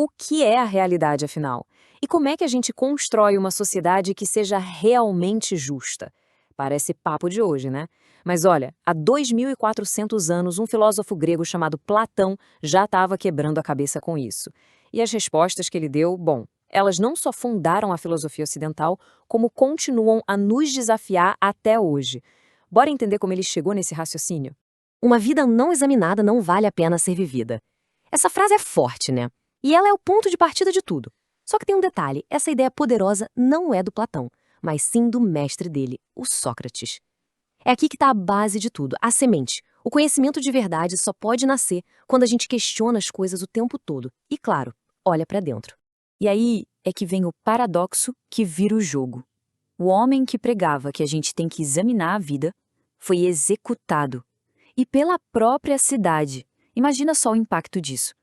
O que é a realidade, afinal? E como é que a gente constrói uma sociedade que seja realmente justa? Parece papo de hoje, né? Mas olha, há 2.400 anos, um filósofo grego chamado Platão já estava quebrando a cabeça com isso. E as respostas que ele deu, bom, elas não só fundaram a filosofia ocidental, como continuam a nos desafiar até hoje. Bora entender como ele chegou nesse raciocínio? Uma vida não examinada não vale a pena ser vivida. Essa frase é forte, né? E ela é o ponto de partida de tudo. Só que tem um detalhe, essa ideia poderosa não é do Platão, mas sim do mestre dele, o Sócrates. É aqui que está a base de tudo, a semente. O conhecimento de verdade só pode nascer quando a gente questiona as coisas o tempo todo. E, claro, olha para dentro. E aí é que vem o paradoxo que vira o jogo. O homem que pregava que a gente tem que examinar a vida foi executado. E pela própria cidade. Imagina só o impacto disso.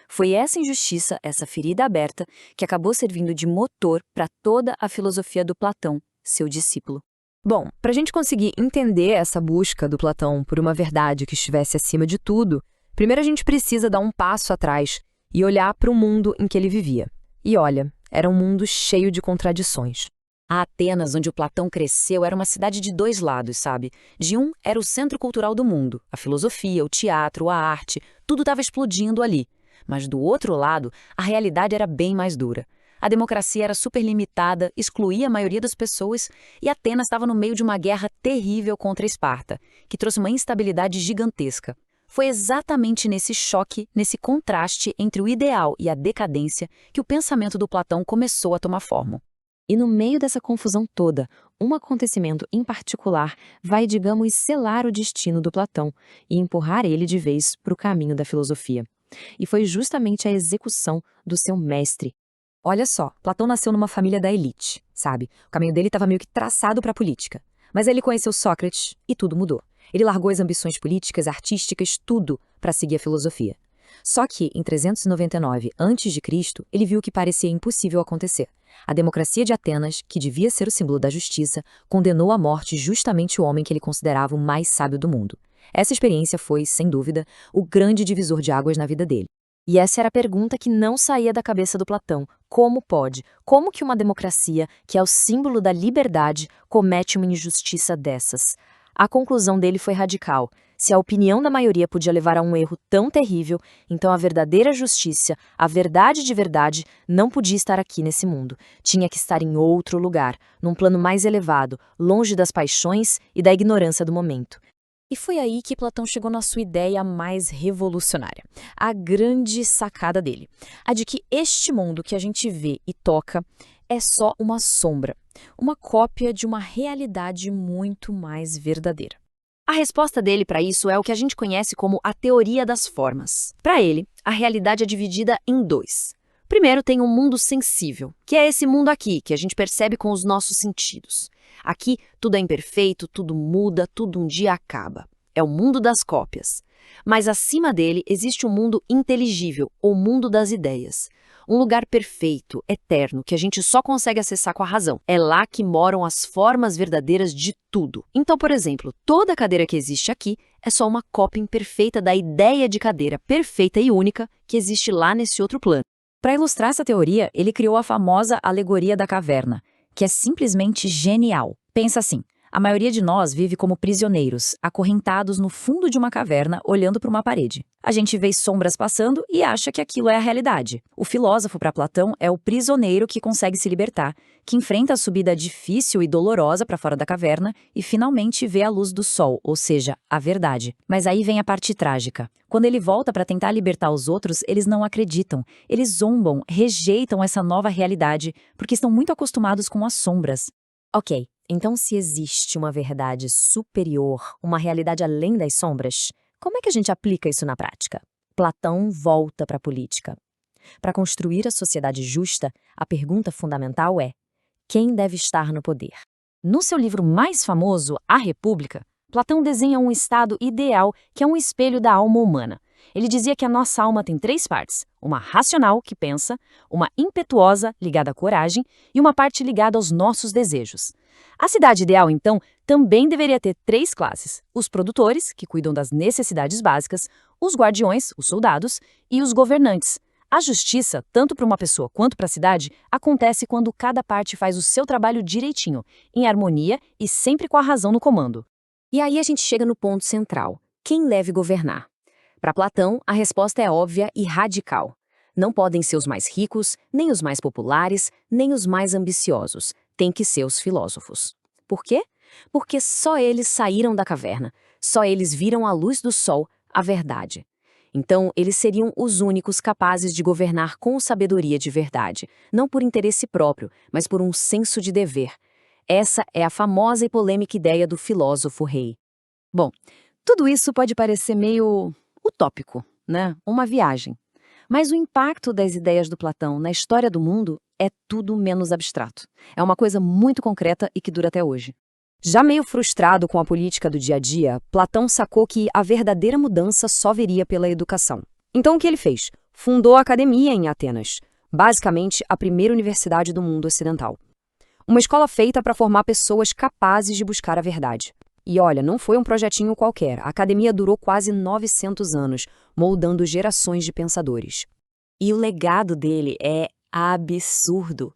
Foi essa injustiça, essa ferida aberta, que acabou servindo de motor para toda a filosofia do Platão, seu discípulo. Bom, para a gente conseguir entender essa busca do Platão por uma verdade que estivesse acima de tudo, primeiro a gente precisa dar um passo atrás e olhar para o mundo em que ele vivia. E olha, era um mundo cheio de contradições. A Atenas, onde o Platão cresceu, era uma cidade de dois lados, sabe? De um, era o centro cultural do mundo. A filosofia, o teatro, a arte, tudo estava explodindo ali. Mas do outro lado, a realidade era bem mais dura. A democracia era super limitada, excluía a maioria das pessoas, e Atenas estava no meio de uma guerra terrível contra Esparta, que trouxe uma instabilidade gigantesca. Foi exatamente nesse choque, nesse contraste entre o ideal e a decadência, que o pensamento do Platão começou a tomar forma. E no meio dessa confusão toda, um acontecimento em particular vai, digamos, selar o destino do Platão e empurrar ele de vez para o caminho da filosofia. E foi justamente a execução do seu mestre. Olha só, Platão nasceu numa família da elite, sabe? O caminho dele estava meio que traçado para a política. Mas ele conheceu Sócrates e tudo mudou. Ele largou as ambições políticas, artísticas, tudo para seguir a filosofia. Só que, em 399 a.C., ele viu que parecia impossível acontecer. A democracia de Atenas, que devia ser o símbolo da justiça, condenou à morte justamente o homem que ele considerava o mais sábio do mundo. Essa experiência foi, sem dúvida, o grande divisor de águas na vida dele. E essa era a pergunta que não saía da cabeça do Platão. Como pode? Como que uma democracia, que é o símbolo da liberdade, comete uma injustiça dessas? A conclusão dele foi radical. Se a opinião da maioria podia levar a um erro tão terrível, então a verdadeira justiça, a verdade de verdade, não podia estar aqui nesse mundo. Tinha que estar em outro lugar, num plano mais elevado, longe das paixões e da ignorância do momento. E foi aí que Platão chegou na sua ideia mais revolucionária, a grande sacada dele, a de que este mundo que a gente vê e toca é só uma sombra, uma cópia de uma realidade muito mais verdadeira. A resposta dele para isso é o que a gente conhece como a teoria das formas. Para ele, a realidade é dividida em dois. Primeiro tem um mundo sensível, que é esse mundo aqui, que a gente percebe com os nossos sentidos. Aqui tudo é imperfeito, tudo muda, tudo um dia acaba. É o mundo das cópias. Mas acima dele existe um mundo inteligível, o mundo das ideias. Um lugar perfeito, eterno, que a gente só consegue acessar com a razão. É lá que moram as formas verdadeiras de tudo. Então, por exemplo, toda cadeira que existe aqui é só uma cópia imperfeita da ideia de cadeira perfeita e única que existe lá nesse outro plano. Para ilustrar essa teoria, ele criou a famosa alegoria da caverna, que é simplesmente genial. Pensa assim. A maioria de nós vive como prisioneiros, acorrentados no fundo de uma caverna, olhando para uma parede. A gente vê sombras passando e acha que aquilo é a realidade. O filósofo, para Platão, é o prisioneiro que consegue se libertar, que enfrenta a subida difícil e dolorosa para fora da caverna e finalmente vê a luz do sol, ou seja, a verdade. Mas aí vem a parte trágica. Quando ele volta para tentar libertar os outros, eles não acreditam. Eles zombam, rejeitam essa nova realidade, porque estão muito acostumados com as sombras. Ok. Então, se existe uma verdade superior, uma realidade além das sombras, como é que a gente aplica isso na prática? Platão volta para a política. Para construir a sociedade justa, a pergunta fundamental é: quem deve estar no poder? No seu livro mais famoso, A República, Platão desenha um estado ideal que é um espelho da alma humana. Ele dizia que a nossa alma tem três partes: uma racional, que pensa, uma impetuosa, ligada à coragem, e uma parte ligada aos nossos desejos. A cidade ideal, então, também deveria ter três classes: os produtores, que cuidam das necessidades básicas, os guardiões, os soldados, e os governantes, A justiça, tanto para uma pessoa quanto para a cidade, acontece quando cada parte faz o seu trabalho direitinho, em harmonia e sempre com a razão no comando. E aí a gente chega no ponto central: quem deve governar? Para Platão, a resposta é óbvia e radical. Não podem ser os mais ricos, nem os mais populares, nem os mais ambiciosos. Tem que ser os filósofos. Por quê? Porque só eles saíram da caverna, só eles viram a luz do sol, a verdade. Então, eles seriam os únicos capazes de governar com sabedoria de verdade, não por interesse próprio, mas por um senso de dever. Essa é a famosa e polêmica ideia do filósofo rei. Bom, tudo isso pode parecer meio utópico, né? Uma viagem. Mas o impacto das ideias do Platão na história do mundo é tudo menos abstrato. É uma coisa muito concreta e que dura até hoje. Já meio frustrado com a política do dia a dia, Platão sacou que a verdadeira mudança só viria pela educação. Então o que ele fez? Fundou a academia em Atenas, basicamente a primeira universidade do mundo ocidental. Uma escola feita para formar pessoas capazes de buscar a verdade. E olha, não foi um projetinho qualquer, a academia durou quase 900 anos, moldando gerações de pensadores. E o legado dele é absurdo.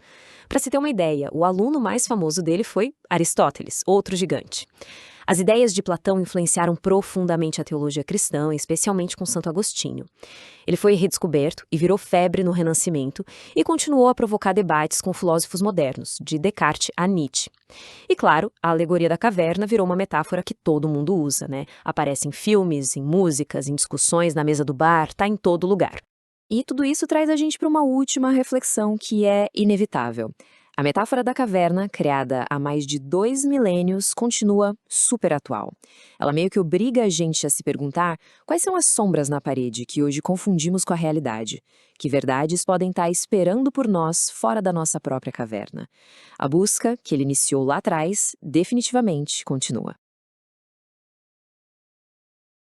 Para se ter uma ideia, o aluno mais famoso dele foi Aristóteles, outro gigante. As ideias de Platão influenciaram profundamente a teologia cristã, especialmente com Santo Agostinho. Ele foi redescoberto e virou febre no Renascimento e continuou a provocar debates com filósofos modernos, de Descartes a Nietzsche. E claro, a alegoria da caverna virou uma metáfora que todo mundo usa, né? Aparece em filmes, em músicas, em discussões na mesa do bar, tá em todo lugar. E tudo isso traz a gente para uma última reflexão que é inevitável. A metáfora da caverna, criada há mais de 2 milênios, continua super atual. Ela meio que obriga a gente a se perguntar quais são as sombras na parede que hoje confundimos com a realidade, que verdades podem estar esperando por nós fora da nossa própria caverna. A busca, que ele iniciou lá atrás, definitivamente continua.